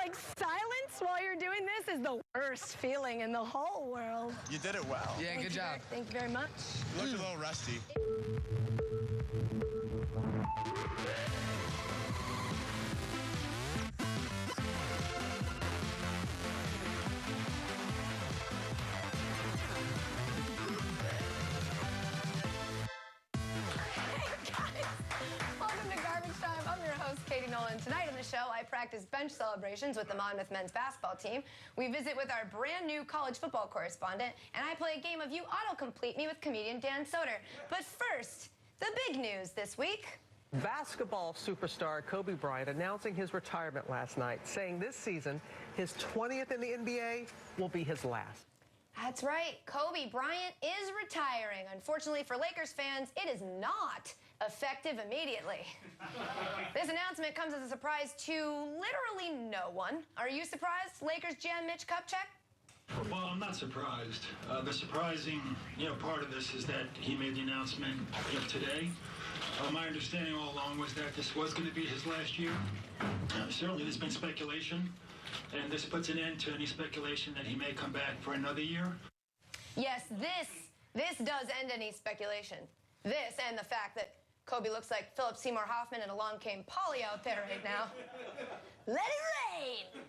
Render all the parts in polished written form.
like silence while you're doing this is the worst feeling in the whole world. You did it well. Yeah, good job. Thank you very much. You looked a little rusty. Tonight on the show, I practice bench celebrations with the Monmouth men's basketball team. We visit with our brand new college football correspondent, and I play a game of You Autocomplete Me with comedian Dan Soder. But first, the big news this week. Basketball superstar Kobe Bryant announcing his retirement last night, saying this season, his 20th in the NBA will be his last. That's right. Kobe Bryant is retiring. Unfortunately for Lakers fans, it is not effective immediately. This announcement comes as a surprise to literally no one. Are you surprised, Lakers GM Mitch Kupchak? Well, I'm not surprised. The surprising, part of this is that he made the announcement today. My understanding all along was that this was going to be his last year. Certainly, there's been speculation, and this puts an end to any speculation that he may come back for another year. Yes, this does end any speculation. This and the fact that Kobe looks like Philip Seymour Hoffman and Along Came Polly out there right now. Let it rain!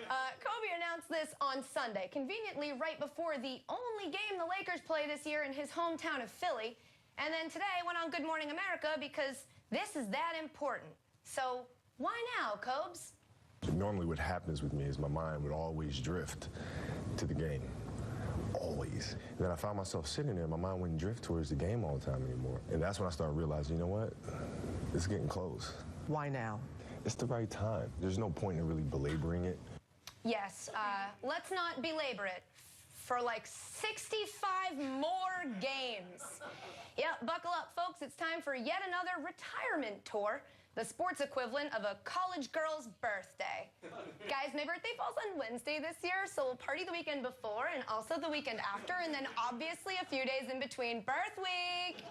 Kobe announced this on Sunday, conveniently right before the only game the Lakers play this year in his hometown of Philly. And then today went on Good Morning America because this is that important. So why now, Cobes? Normally what happens with me is my mind would always drift to the game. Always. And then I found myself sitting there, my mind wouldn't drift towards the game all the time anymore. And that's when I started realizing, you know what? It's getting close. Why now? It's the right time. There's no point in really belaboring it. Yes, let's not belabor it for like 65 more games. Yeah, buckle up, folks. It's time for yet another retirement tour. The sports equivalent of a college girl's birthday. Guys, my birthday falls on Wednesday this year, so we'll party the weekend before and also the weekend after, and then obviously a few days in between birth week.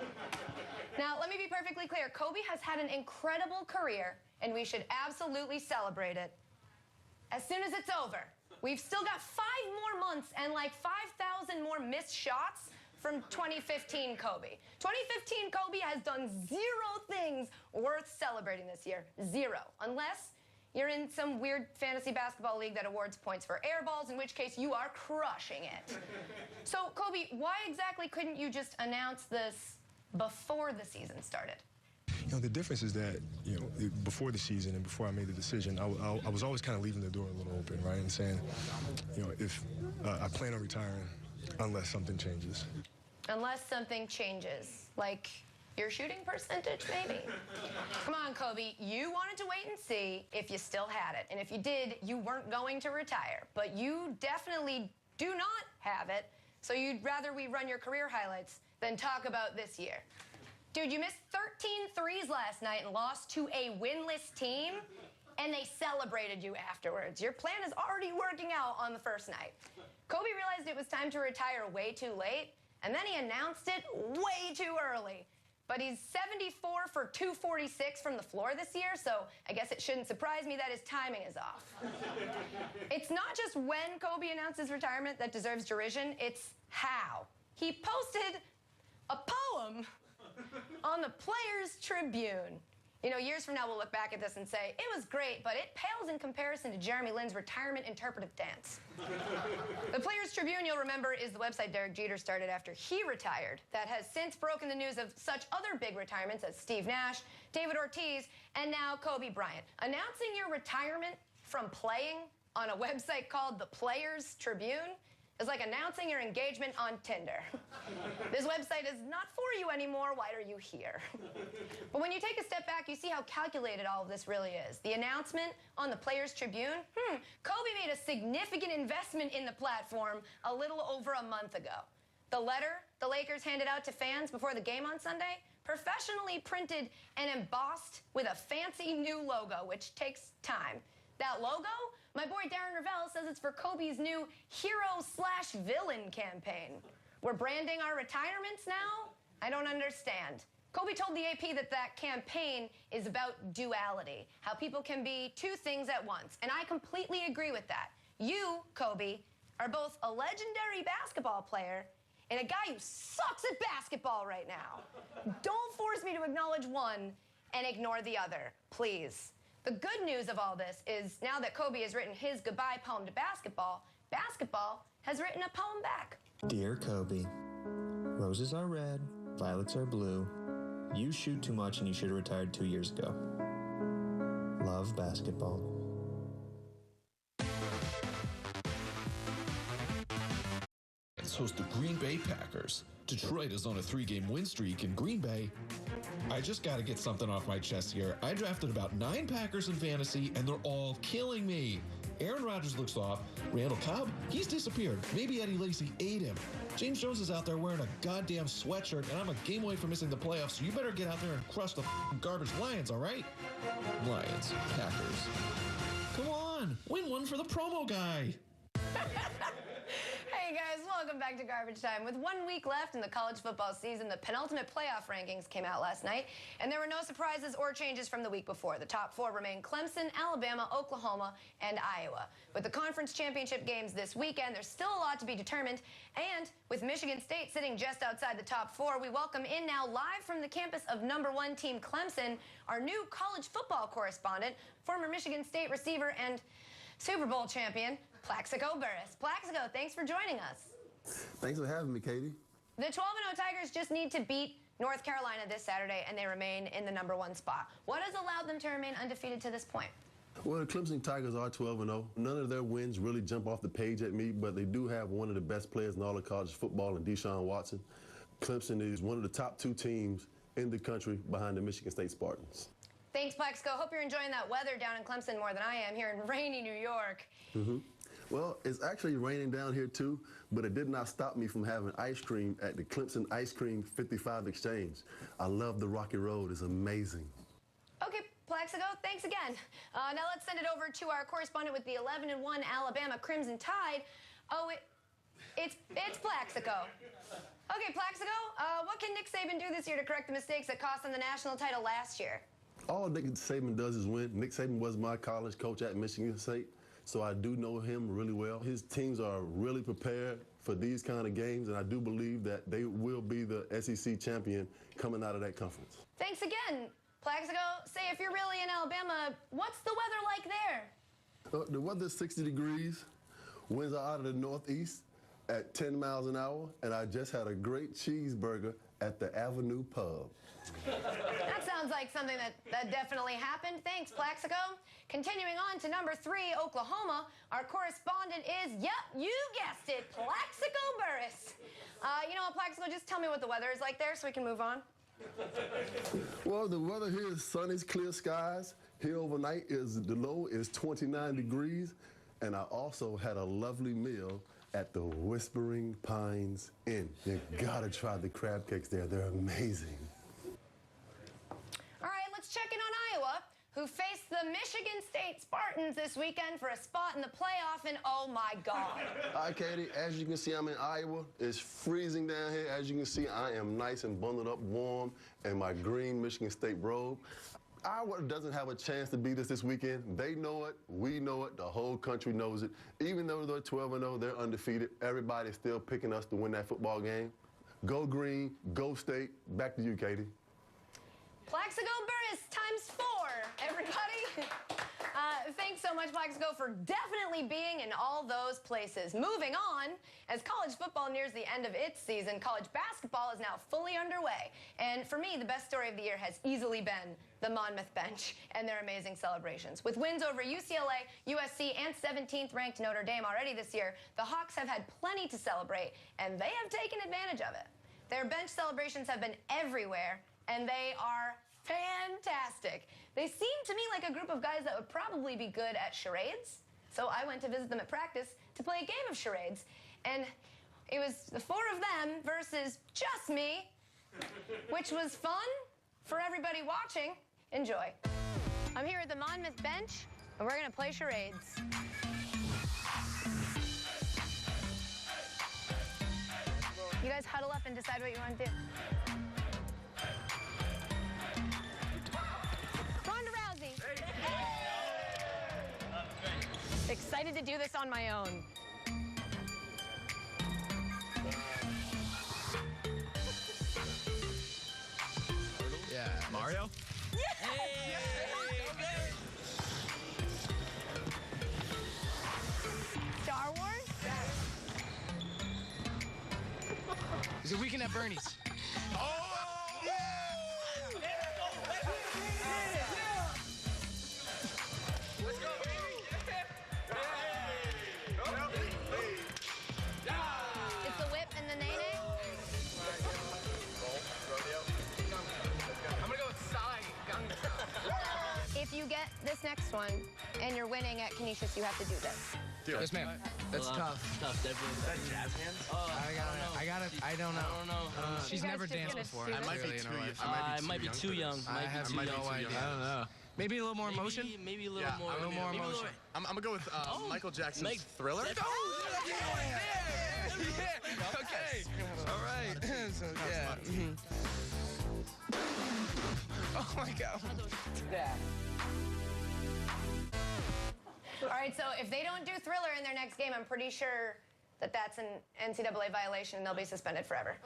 Now, let me be perfectly clear. Kobe has had an incredible career, and we should absolutely celebrate it. As soon as it's over. We've still got 5 more months and like 5,000 more missed shots from 2015 Kobe. 2015 Kobe has done 0 things worth celebrating this year. 0. Unless you're in some weird fantasy basketball league that awards points for air balls, in which case you are crushing it. So, Kobe, why exactly couldn't you just announce this before the season started? The difference is that, before the season and before I made the decision, I was always kind of leaving the door a little open, right? And saying, if I plan on retiring unless something changes. Unless something changes, like your shooting percentage, maybe? Come on, Kobe, you wanted to wait and see if you still had it. And if you did, you weren't going to retire. But you definitely do not have it, so you'd rather we run your career highlights than talk about this year. Dude, you missed 13 threes last night and lost to a winless team, and they celebrated you afterwards. Your plan is already working out on the first night. Kobe realized it was time to retire way too late, and then he announced it way too early. But he's 74 for 246 from the floor this year, so I guess it shouldn't surprise me that his timing is off. It's not just when Kobe announced his retirement that deserves derision, it's how. He posted a poem on the Players Tribune. Years from now, we'll look back at this and say, it was great, but it pales in comparison to Jeremy Lin's retirement interpretive dance. The Players Tribune, you'll remember, is the website Derek Jeter started after he retired that has since broken the news of such other big retirements as Steve Nash, David Ortiz, and now Kobe Bryant. Announcing your retirement from playing on a website called the Players Tribune is like announcing your engagement on Tinder. This website is not for you anymore. Why are you here? But when you take a step back, you see how calculated all of this really is. The announcement on the Players Tribune, Kobe made a significant investment in the platform a little over a month ago. The letter the Lakers handed out to fans before the game on Sunday, professionally printed and embossed with a fancy new logo, which takes time. That logo? My boy Darren Ravel says it's for Kobe's new hero/villain campaign. We're branding our retirements now? I don't understand. Kobe told the AP that campaign is about duality, how people can be two things at once. And I completely agree with that. You, Kobe, are both a legendary basketball player and a guy who sucks at basketball right now. Don't force me to acknowledge one and ignore the other, please. The good news of all this is now that Kobe has written his goodbye poem to basketball, basketball has written a poem back. Dear Kobe, roses are red, violets are blue. You shoot too much and you should have retired 2 years ago. Love, basketball. Host the Green Bay Packers. Detroit is on a 3-game win streak in Green Bay. I just got to get something off my chest here. I drafted about 9 Packers in fantasy, and they're all killing me. Aaron Rodgers looks off. Randall Cobb, he's disappeared. Maybe Eddie Lacy ate him. James Jones is out there wearing a goddamn sweatshirt, and I'm a game away from missing the playoffs, so you better get out there and crush the garbage Lions, all right? Lions, Packers. Come on, win one for the promo guy. Hey guys, welcome back to Garbage Time. With 1 week left in the college football season, the penultimate playoff rankings came out last night, and there were no surprises or changes from the week before. The top 4 remain Clemson, Alabama, Oklahoma, and Iowa. With the conference championship games this weekend, there's still a lot to be determined, and with Michigan State sitting just outside the top 4, we welcome in now live from the campus of #1 team Clemson, our new college football correspondent, former Michigan State receiver and Super Bowl champion, Plaxico Burress. Plaxico, thanks for joining us. Thanks for having me, Katie. The 12-0 Tigers just need to beat North Carolina this Saturday, and they remain in the #1 spot. What has allowed them to remain undefeated to this point? Well, the Clemson Tigers are 12-0. None of their wins really jump off the page at me, but they do have one of the best players in all of college football in Deshaun Watson. Clemson is one of the top 2 teams in the country behind the Michigan State Spartans. Thanks, Plaxico. Hope you're enjoying that weather down in Clemson more than I am here in rainy New York. Well, it's actually raining down here too, but it did not stop me from having ice cream at the Clemson Ice Cream 55 Exchange. I love the Rocky Road. It's amazing. Okay, Plaxico, thanks again. Now let's send it over to our correspondent with the 11-1 Alabama Crimson Tide. Oh, it's Plaxico. Okay, Plaxico, what can Nick Saban do this year to correct the mistakes that cost him the national title last year? All Nick Saban does is win. Nick Saban was my college coach at Michigan State, so I do know him really well. His teams are really prepared for these kind of games, and I do believe that they will be the SEC champion coming out of that conference. Thanks again, Plaxico. Say, if you're really in Alabama, what's the weather like there? The weather's 60 degrees. Winds are out of the northeast at 10 miles an hour, and I just had a great cheeseburger at the Avenue Pub. That sounds like something that definitely happened. Thanks, Plaxico. Continuing on to #3, Oklahoma, our correspondent is, yep, you guessed it, Plaxico Burress. You know what, Plaxico, just tell me what the weather is like there so we can move on. Well, the weather here is sunny, clear skies. Here overnight the low is 29 degrees, and I also had a lovely meal at the Whispering Pines Inn. You gotta try the crab cakes there. They're amazing. All right, let's check in on Iowa, who faced the Michigan State Spartans this weekend for a spot in the playoff, and oh my God. Hi, Katie. As you can see, I'm in Iowa. It's freezing down here. As you can see, I am nice and bundled up warm in my green Michigan State robe. Iowa doesn't have a chance to beat us this weekend. They know it. We know it. The whole country knows it. Even though they're 12-0, they're undefeated. Everybody's still picking us to win that football game. Go Green. Go State. Back to you, Katie. Plaxico Burress ×4, everybody. Thanks so much, Plaxico, for definitely being in all those places. Moving on, as college football nears the end of its season, college basketball is now fully underway. And for me, the best story of the year has easily been the Monmouth bench and their amazing celebrations. With wins over UCLA, USC, and 17th ranked Notre Dame already this year, the Hawks have had plenty to celebrate, and they have taken advantage of it. Their bench celebrations have been everywhere, and they are fantastic. They seem to me like a group of guys that would probably be good at charades. So I went to visit them at practice to play a game of charades. And it was the 4 of them versus just me, which was fun for everybody watching. Enjoy. I'm here at the Monmouth bench, and we're going to play charades. You guys huddle up and decide what you want to do. Excited to do this on my own. Yeah. Mario? Star Wars? It's a weekend at Bernie's. It's the whip and the nay-nay? I'm gonna go with Psy. If you get this next one and you're winning at Canisius, you have to do this. Yes, ma'am. That's tough. Tough, definitely. Is that jazz hands? I don't know. She's You guys never just danced gonna before. do I might be Really, too in her young. life. I might be too young. I have Might be no too idea. young. I don't know. Maybe a little more emotion? Maybe a little more. a little more maybe a emotion. I'm gonna go with Michael Jackson's Meg- Thriller. That's- Okay. All right. So, yeah. Oh my God. All right, so if they don't do Thriller in their next game, I'm pretty sure that that's an NCAA violation and they'll be suspended forever.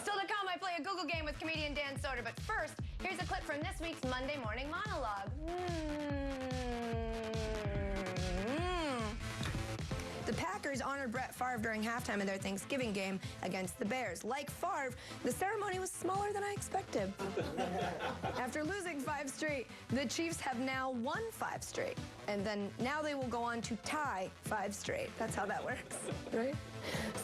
Still to come, I play a Google game with comedian Dan Soder. But first, here's a clip from this week's Monday Morning Monologue. The Packers honored Brett Favre during halftime of their Thanksgiving game against the Bears. Like Favre, the ceremony was smaller than I expected. After losing 5 straight, the Chiefs have now won 5 straight. And then now they will go on to tie 5 straight. That's how that works, right?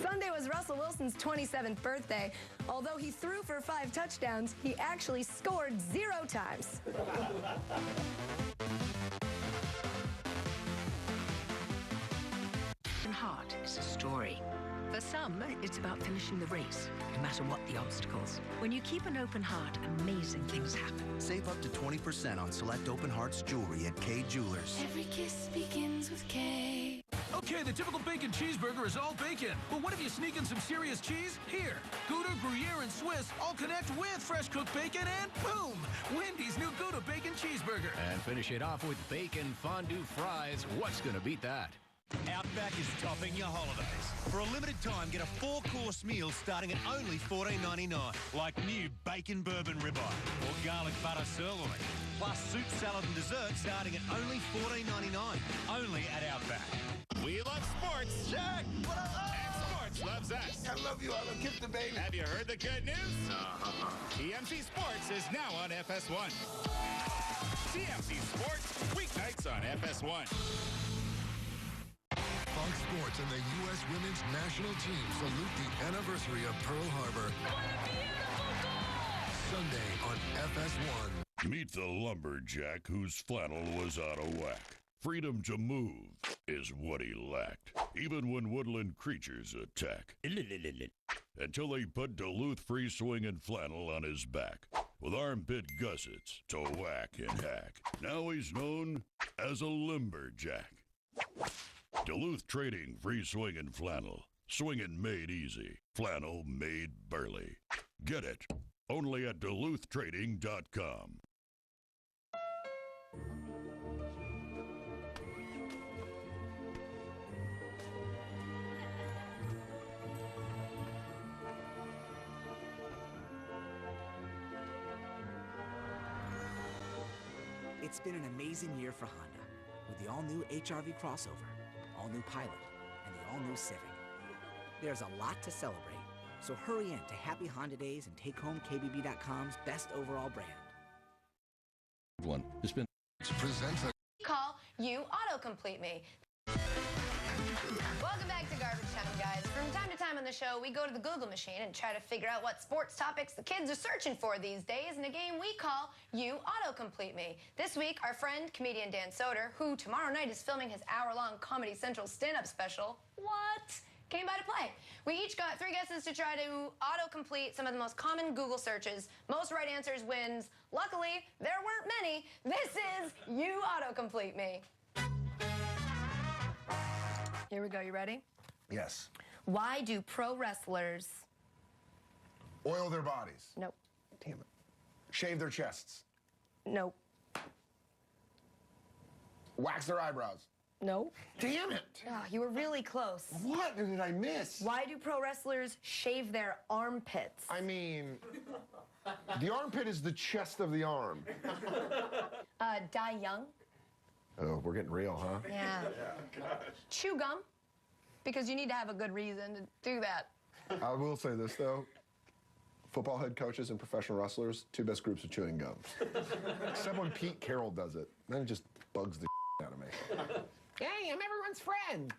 Sunday was Russell Wilson's 27th birthday. Although he threw for 5 touchdowns, he actually scored 0 times. Heart is a story. For some, it's about finishing the race, no matter what the obstacles. When you keep an open heart, amazing things happen. Save up to 20% on select Open Hearts jewelry at K Jewelers. Every kiss begins with K. Okay, the typical bacon cheeseburger is all bacon. But what if you sneak in some serious cheese? Here, Gouda, Gruyere, and Swiss all connect with fresh cooked bacon, and boom! Wendy's new Gouda bacon cheeseburger. And finish it off with bacon fondue fries. What's gonna beat that? Outback is topping your holidays. For a limited time, get a 4-course meal starting at only $14.99, like new bacon bourbon ribeye or garlic butter sirloin, plus soup, salad, and dessert starting at only $14.99, only at Outback. We love sports. Jack, what up? And sports loves us. I love you. I love Kiss the Baby. Have you heard the good news? TMC Sports is now on FS1. TMC Sports, weeknights on FS1. Fox Sports and the U.S. Women's National Team salute the anniversary of Pearl Harbor. What a beautiful goal! Sunday on FS1. Meet the lumberjack whose flannel was out of whack. Freedom to move is what he lacked, even when woodland creatures attack. Until they put Duluth free swinging flannel on his back, with armpit gussets to whack and hack. Now he's known as a lumberjack. Duluth Trading free swinging flannel. Swinging made easy. Flannel made burly. Get it only at DuluthTrading.com. It's been an amazing year for Honda, with the all-new HR-V crossover, all-new Pilot, and the all-new Civic. There's a lot to celebrate, so hurry in to Happy Honda Days and take home KBB.com's best overall brand. One. It's been presents a Call You Autocomplete Me. Welcome back to Garbage Time, guys. From time to time on the show, we go to the Google machine and try to figure out what sports topics the kids are searching for these days in a game we call You Autocomplete Me. This week, our friend, comedian Dan Soder, who tomorrow night is filming his hour-long Comedy Central stand-up special, came by to play. We each got 3 guesses to try to autocomplete some of the most common Google searches. Most right answers wins. Luckily, there weren't many. This is You Autocomplete Me. Here we go. You ready? Yes. Why do pro wrestlers... Oil their bodies. Nope. Damn it. Shave their chests. Nope. Wax their eyebrows. No. Damn it! Oh, you were really close. What did I miss? Why do pro wrestlers shave their armpits? I mean, the armpit is the chest of the arm. Die young? Oh, we're getting real, huh? Yeah. Chew gum, because you need to have a good reason to do that. I will say this, though. Football head coaches and professional wrestlers, two best groups of chewing gum. Except when Pete Carroll does it. Then it just bugs the out of me. Hey, I'm everyone's friend.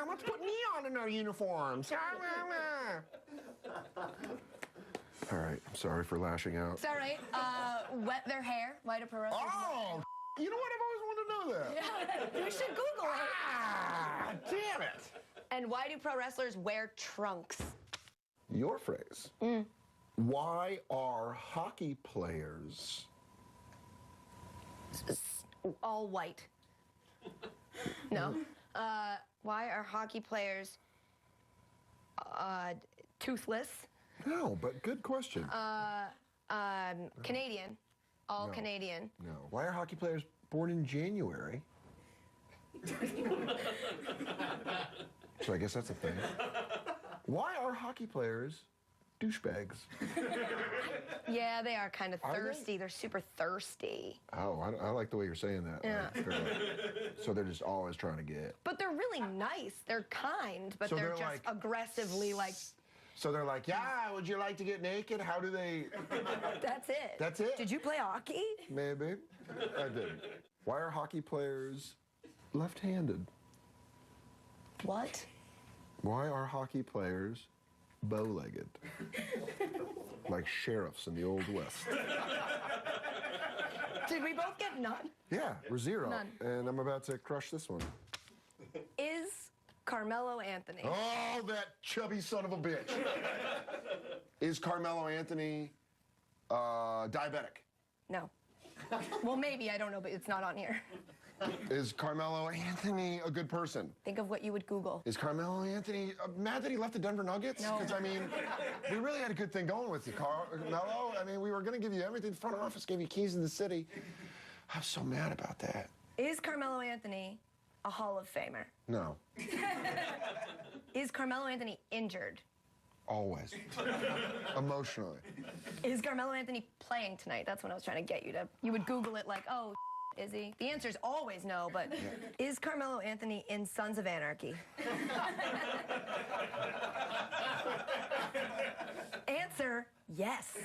Let's put neon in our uniforms. All right, I'm sorry for lashing out. It's all right. Wet their hair. Why do pro wrestlers? Oh, you know what? I've always wanted to know that. Yeah, you should Google it. Ah, damn it. And why do pro wrestlers wear trunks? Your phrase. Why are hockey players all white? No. Why are hockey players toothless? No, but good question. Canadian. All No. Canadian. No. Why are hockey players born in January? So I guess that's a thing. Why are hockey players douchebags? Yeah, they are kind of Are they? thirsty. They're super thirsty. Oh, I like the way you're saying that. Yeah. So they're just always trying to get. But they're really nice. They're kind, but So they're they're just like- aggressively like, So they're like, yeah, would you like to get naked? How do they? that's it. That's it? Did you play hockey? Maybe. I didn't. Why are hockey players left-handed? What? Why are hockey players bow-legged? Like sheriffs in the Old West. Did we both get none? Yeah, we're 0. None. And I'm about to crush this one. Is Carmelo Anthony? Oh, that chubby son of a bitch. Is Carmelo Anthony diabetic? No. Well, maybe, I don't know, but it's not on here. Is Carmelo Anthony a good person? Think of what you would Google. Is Carmelo Anthony mad that he left the Denver Nuggets? No. Because, I mean, we really had a good thing going with you, Carmelo. I mean, we were going to give you everything. The front office gave you keys to the city. I'm so mad about that. Is Carmelo Anthony a Hall of Famer? No. Is Carmelo Anthony injured? Always. Emotionally. Is Carmelo Anthony playing tonight? That's what I was trying to get you to. You would Google it like, oh, is he? The answer is always no, but is Carmelo Anthony in Sons of Anarchy? Answer, yes.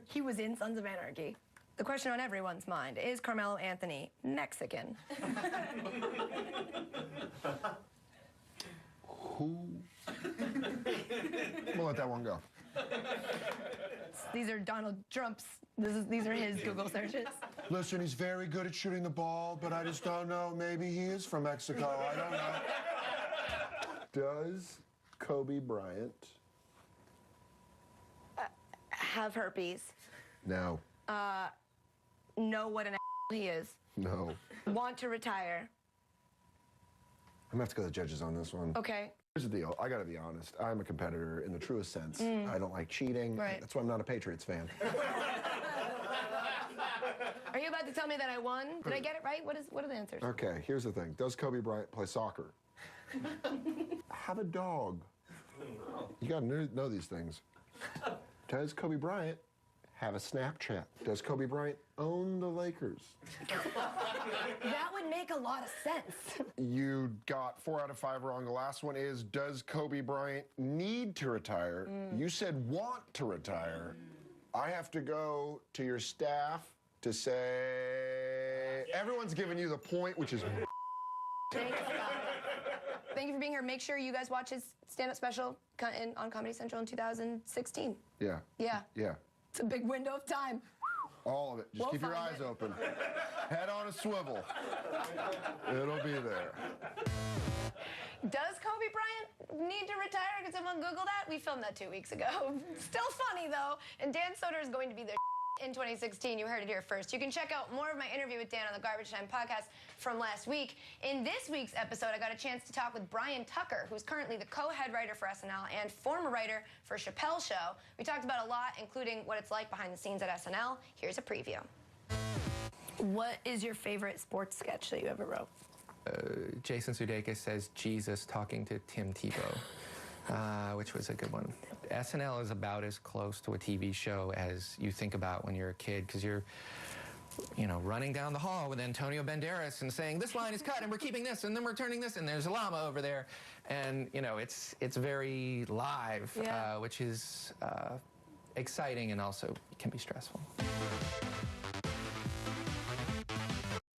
He was in Sons of Anarchy. The question on everyone's mind, is Carmelo Anthony Mexican? Who? We'll let that one go. These are Donald Trump's, these are his Google searches. Listen, he's very good at shooting the ball, but I just don't know. Maybe he is from Mexico. I don't know. Does Kobe Bryant Have herpes. No. Know what an he is. No. Want to retire. I'm gonna have to go to the judges on this one. Okay. Here's the deal. I gotta be honest. I'm a competitor in the truest sense. I don't like cheating. Right. That's why I'm not a Patriots fan. Are you about to tell me that I won? Did I get it right? What are the answers? Okay, here's the thing. Does Kobe Bryant play soccer? Have a dog. You gotta know these things. Does Kobe Bryant have a Snapchat? Does Kobe Bryant own the Lakers? That would make a lot of sense. You got 4 out of 5 wrong. The last one is, does Kobe Bryant need to retire? You said want to retire. I have to go to your staff to say, everyone's giving you the point, which is Thank you for being here. Make sure you guys watch his stand-up special on Comedy Central in 2016. Yeah. Yeah. Yeah. It's a big window of time. All of it. Just We'll keep your find eyes it. open. Head on a swivel. It'll be there. Does Kobe Bryant need to retire? Could someone Google that? We filmed that 2 weeks ago. Still funny, though. And Dan Soder is going to be the in 2016. You heard it here first. You can check out more of my interview with Dan on the Garbage Time podcast from last week. In this week's episode, I got a chance to talk with Bryant Tucker, who's currently the co-head writer for SNL and former writer for Chappelle's Show. We talked about a lot, including what it's like behind the scenes at SNL. Here's a preview. What is your favorite sports sketch that you ever wrote? Jason Sudeikis says Jesus talking to Tim Tebow, which was a good one. SNL is about as close to a TV show as you think about when you're a kid, because you're, you know, running down the hall with Antonio Banderas and saying, this line is cut and we're keeping this and then we're turning this and there's a llama over there. And, you know, it's very live, which is exciting and also can be stressful.